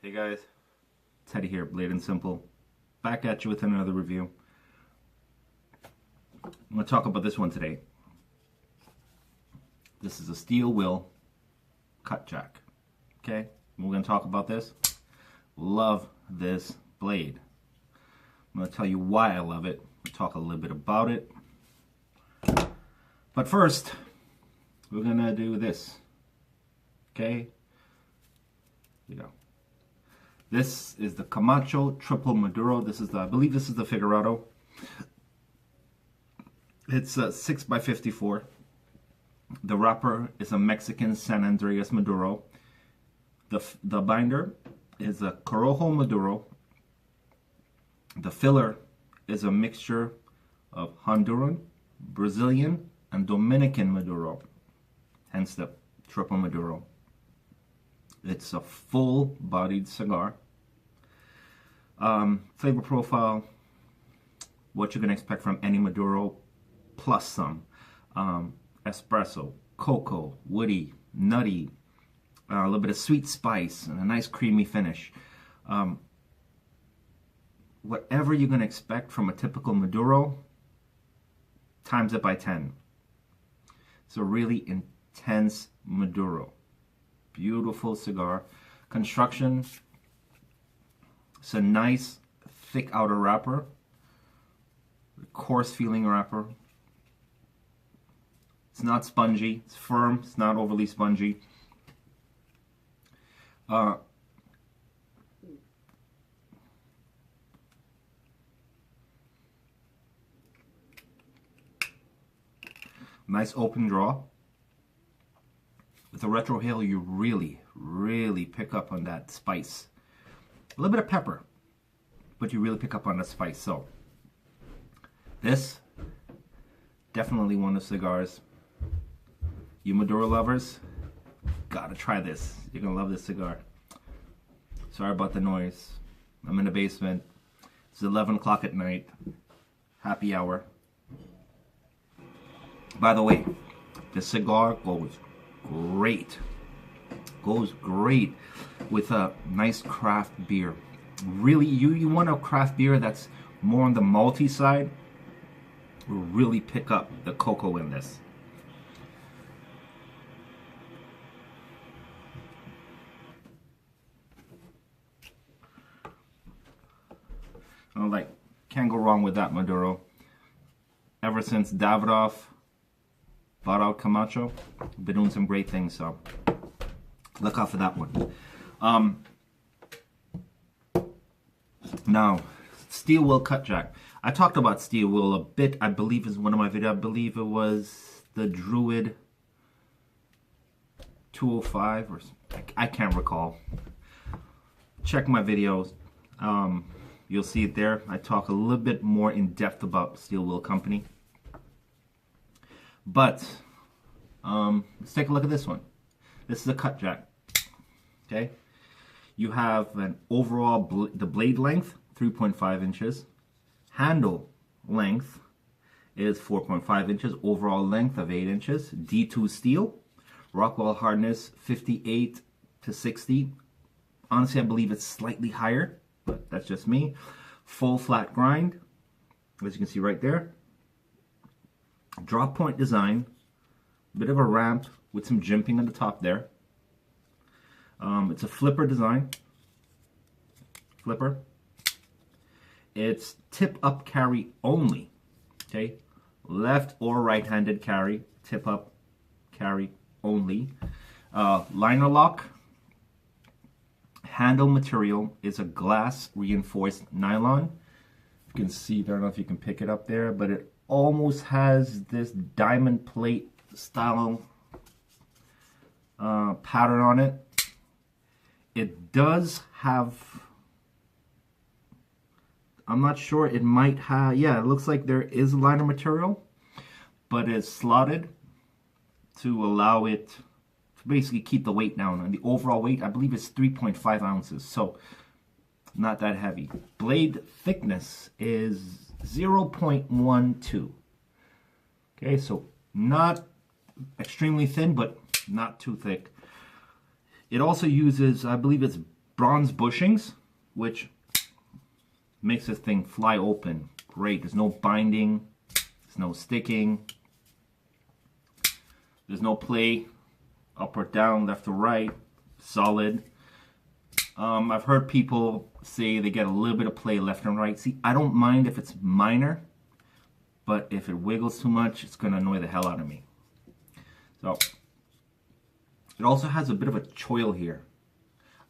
Hey guys, Teddy here, Blade and Simple, back at you with another review. I'm going to talk about this one today. This is a steel wheel cutjack. Okay, we're going to talk about this. Love this blade. I'm going to tell you why I love it. We'll talk a little bit about it. But first, we're going to do this. Okay, here you go. This is the Camacho triple maduro. This is the, I believe this is the Figurado. It's a 6x54. The wrapper is a Mexican San Andreas Maduro. The binder is a Corojo Maduro. The filler is a mixture of Honduran, Brazilian, and Dominican Maduro. Hence the triple Maduro. It's a full-bodied cigar. Flavor profile, what you can expect from any Maduro, plus some. Espresso, cocoa, woody, nutty, a little bit of sweet spice, and a nice creamy finish. Whatever you're going to expect from a typical Maduro, times it by 10. It's a really intense Maduro. Beautiful cigar. Construction, it's a nice thick outer wrapper, coarse feeling wrapper. It's not spongy, it's firm, it's not overly spongy. Nice open draw. With the retrohale, you really pick up on that spice. A little bit of pepper, but you really pick up on the spice. So, this, definitely one of the cigars. You Maduro lovers, gotta try this. You're gonna love this cigar. Sorry about the noise. I'm in the basement. It's 11 o'clock at night. Happy hour. By the way, this cigar goes great. Goes great with a nice craft beer. Really, you want a craft beer that's more on the malty side, will really pick up the cocoa in this. Like, can't go wrong with that Maduro. Ever since Davidoff bought out Camacho, been doing some great things, so look out for that one. Now, steel wheel cutjack. I talked about steel wheel a bit, I believe is one of my videos. I believe it was the Druid 205 or I can't recall. Check my videos. You'll see it there. I talk a little bit more in depth about Steel Wheel Company. But let's take a look at this one. This is a cutjack. Okay, you have an overall the blade length 3.5 inches. Handle length is 4.5 inches. Overall length of 8 inches. D2 steel. Rockwell hardness 58 to 60. Honestly, I believe it's slightly higher, but that's just me. Full flat grind, as you can see right there. Drop point design, bit of a ramp with some jimping on the top there. It's a flipper design. Flipper. It's tip up carry only. Okay, left or right-handed carry, tip up carry only. Liner lock. Handle material is a glass reinforced nylon. You can see, I don't know if you can pick it up there, but it almost has this diamond plate style pattern on it. It does have, I'm not sure, it might have, yeah, it looks like there is liner material, but it's slotted to allow it to basically keep the weight down. And the overall weight, I believe, is 3.5 ounces, so not that heavy. Blade thickness is 0.12. Okay, so not extremely thin, but not too thick. It also uses, I believe it's bronze bushings, which makes this thing fly open. Great. There's no binding. There's no sticking. There's no play up or down, left or right. Solid. I've heard people say they get a little bit of play left and right. See, I don't mind if it's minor, but if it wiggles too much, it's going to annoy the hell out of me. So, it also has a bit of a choil here.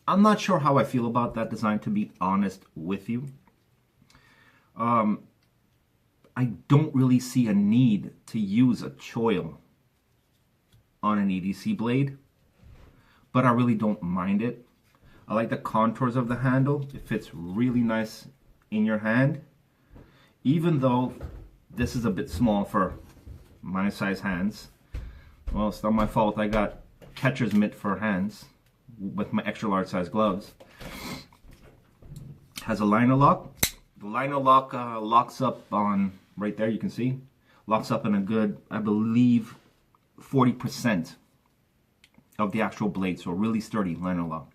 I'm not sure how I feel about that design, to be honest with you. I don't really see a need to use a choil on an EDC blade, but I really don't mind it. I like the contours of the handle. It fits really nice in your hand, even though this is a bit small for my size hands. Well, it's not my fault. I got catcher's mitt for hands with my extra large size gloves. Has a liner lock. The liner lock locks up on right there, you can see, locks up in a good, I believe, 40% of the actual blade, so a really sturdy liner lock.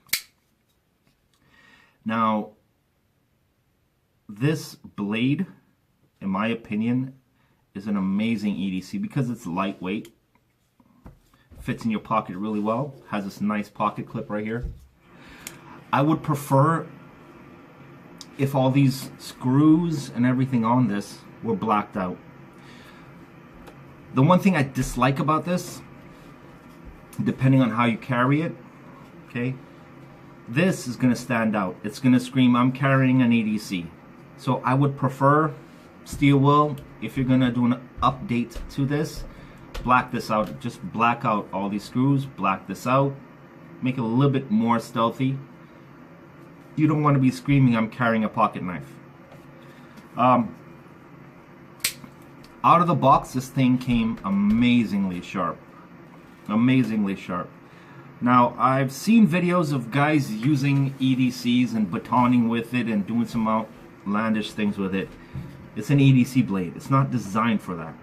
Now, this blade, in my opinion, is an amazing EDC because it's lightweight, fits in your pocket really well, has this nice pocket clip right here. I would prefer if all these screws and everything on this were blacked out. The one thing I dislike about this, depending on how you carry it, okay, this is going to stand out. It's going to scream, I'm carrying an EDC. So I would prefer steel wool. If you're going to do an update to this, black this out. Just black out all these screws, black this out, make it a little bit more stealthy. You don't want to be screaming, I'm carrying a pocket knife. Out of the box, this thing came amazingly sharp. Amazingly sharp. Now, I've seen videos of guys using EDCs and batoning with it and doing some outlandish things with it. It's an EDC blade. It's not designed for that.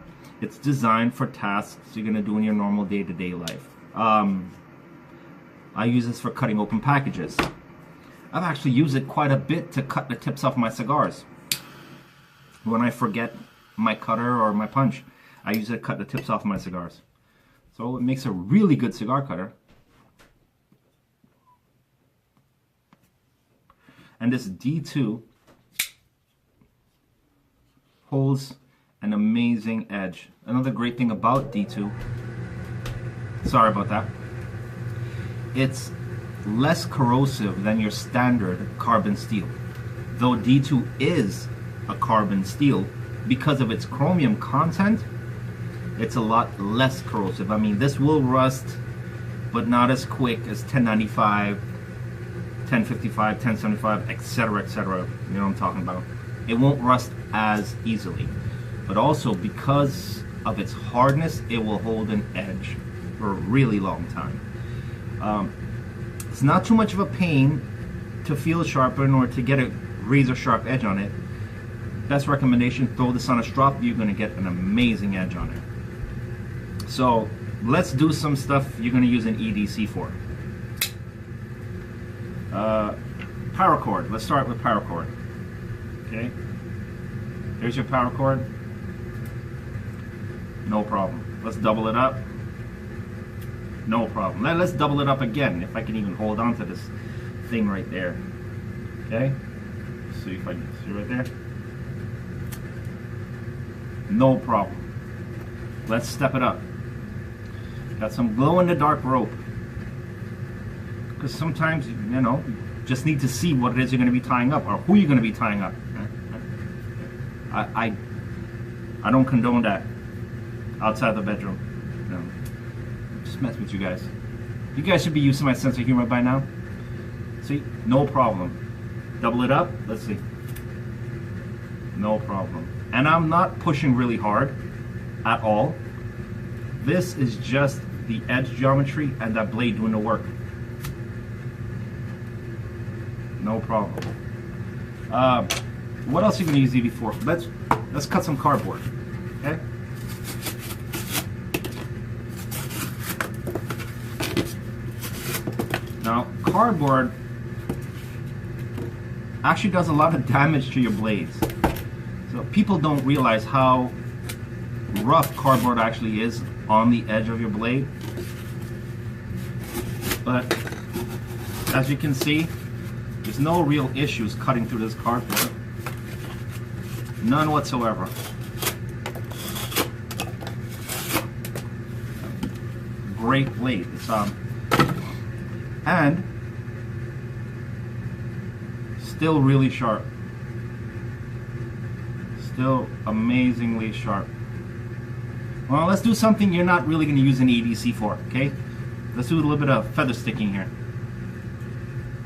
It's designed for tasks you're going to do in your normal day-to-day life. I use this for cutting open packages. I've actually used it quite a bit to cut the tips off my cigars. When I forget my cutter or my punch, I use it to cut the tips off my cigars. So it makes a really good cigar cutter. And this D2 holds an amazing edge. Another great thing about D2, sorry about that, it's less corrosive than your standard carbon steel. Though D2 is a carbon steel, because of its chromium content, it's a lot less corrosive. I mean, this will rust, but not as quick as 1095, 1055, 1075, etc., etc. You know what I'm talking about. It won't rust as easily. But also, because of its hardness, it will hold an edge for a really long time. It's not too much of a pain to feel sharpen or to get a razor sharp edge on it. Best recommendation, throw this on a strop, you're going to get an amazing edge on it. So let's do some stuff you're going to use an EDC for. Paracord. Let's start with paracord. Okay. Here's your paracord. No problem. Let's double it up. No problem. Let's double it up again, if I can even hold on to this thing right there. Okay. See if I can see right there. No problem. Let's step it up. Got some glow-in-the-dark rope. Because sometimes, you know, you just need to see what it is you're going to be tying up, or who you're going to be tying up. I don't condone that outside the bedroom. No. Just mess with you guys. You guys should be used to my sense of humor by now. See? No problem. Double it up. Let's see. No problem. And I'm not pushing really hard at all. This is just the edge geometry and that blade doing the work. No problem. What else are you going to use EV for? Let's cut some cardboard. Okay? Now, cardboard actually does a lot of damage to your blades. So people don't realize how rough cardboard actually is on the edge of your blade. But as you can see, there's no real issues cutting through this cardboard. None whatsoever. Great blade. It's and still really sharp. Still amazingly sharp. Well, let's do something you're not really going to use an EDC for, okay? Let's do a little bit of feather sticking here.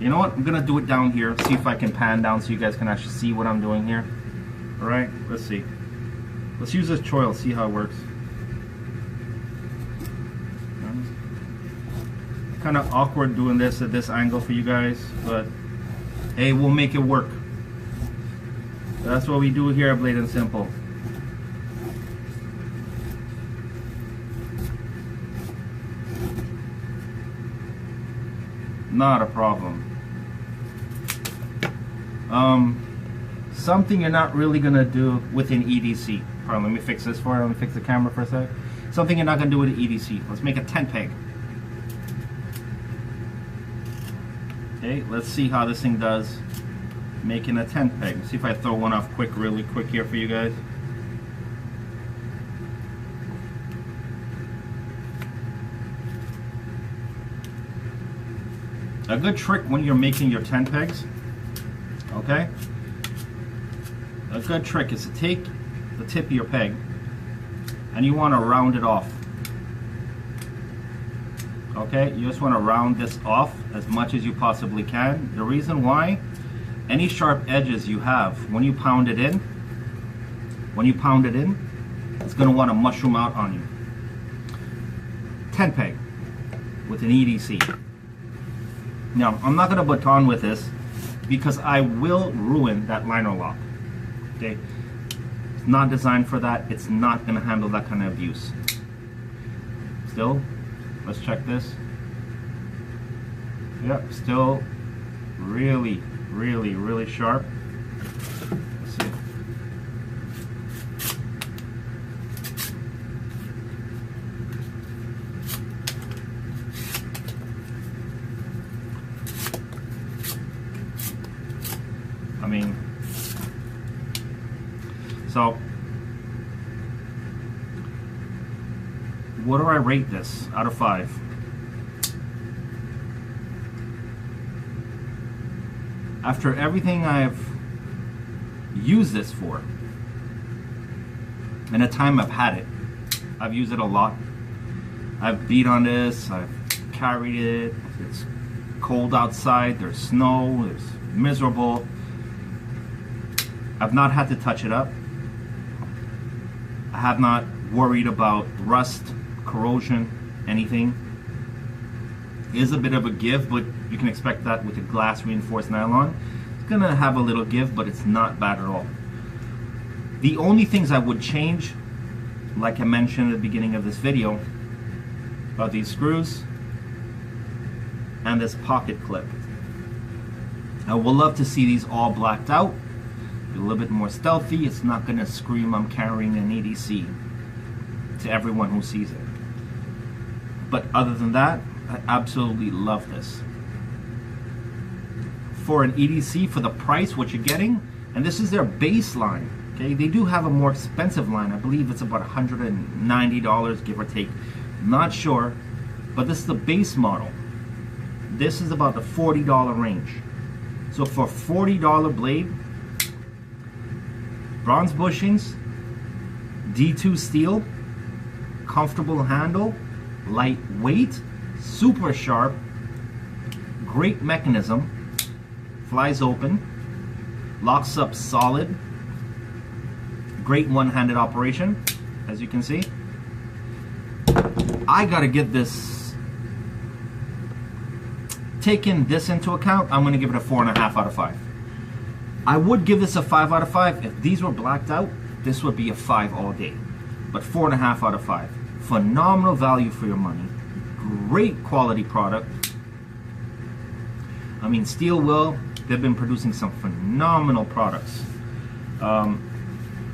You know what? I'm going to do it down here. See if I can pan down so you guys can actually see what I'm doing here. Alright, let's see. Let's use this choil, see how it works. Kind of awkward doing this at this angle for you guys, but hey, we'll make it work. That's what we do here at Blade and Simple. Not a problem. Something you're not really gonna do with an EDC. Hold on, let me fix this for you. Let me fix the camera for a sec. Something you're not gonna do with an EDC. Let's make a tent peg. Okay, let's see how this thing does making a tent peg. See if I throw one off really quick here for you guys. A good trick when you're making your tent pegs, okay? A good trick is to take the tip of your peg and you want to round it off. Okay, you just want to round this off as much as you possibly can. The reason why, any sharp edges you have, when you pound it in, it's going to want to mushroom out on you. Tent peg with an EDC. Now, I'm not going to baton with this because I will ruin that liner lock. Okay, it's not designed for that. It's not going to handle that kind of abuse. Still, let's check this. Yep, still really, really, really sharp. Let's see. I mean, so what do I rate this out of 5? After everything I've used this for, and the time I've had it, I've used it a lot. I've beat on this, I've carried it, it's cold outside, there's snow, it's miserable. I've not had to touch it up. I have not worried about rust, corrosion, anything. It is a bit of a give, but you can expect that with a glass reinforced nylon. It's gonna have a little give, but it's not bad at all. The only things I would change, like I mentioned at the beginning of this video, are these screws and this pocket clip. I would love to see these all blacked out. A little bit more stealthy. It's not going to scream I'm carrying an EDC to everyone who sees it. But other than that, I absolutely love this. For an EDC, for the price, what you're getting, and this is their base line. Okay, they do have a more expensive line. I believe it's about $190, give or take. Not sure, but this is the base model. This is about the $40 range. So for $40 blade, bronze bushings, D2 steel, comfortable handle, lightweight, super sharp, great mechanism, flies open, locks up solid, great one-handed operation, as you can see. I gotta give this, taking this into account, I'm gonna give it a 4.5 out of 5. I would give this a 5 out of 5. If these were blacked out, this would be a 5 all day. But 4.5 out of 5. Phenomenal value for your money. Great quality product. I mean, steel will they've been producing some phenomenal products.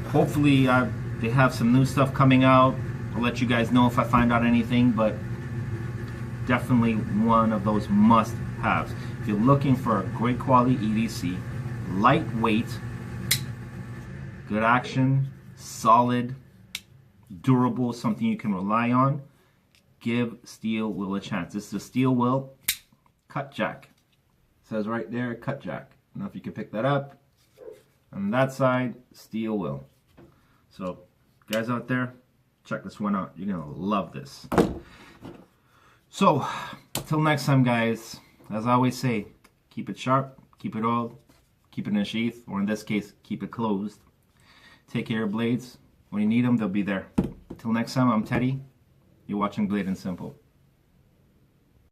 Hopefully they have some new stuff coming out. I'll let you guys know if I find out anything, but definitely one of those must-haves. If you're looking for a great quality EDC, lightweight, good action, solid, durable, something you can rely on, give steel wheel a chance. This is a steel wheel cutjack. Says right there, cutjack. I don't know if you can pick that up. On that side, steel wheel. So, guys out there, check this one out. You're gonna love this. So, until next time, guys, as I always say, keep it sharp, keep it oiled, keep it in a sheath, or in this case, keep it closed. Take care of blades. When you need them, they'll be there. Until next time, I'm Teddy. You're watching Blade and Simple.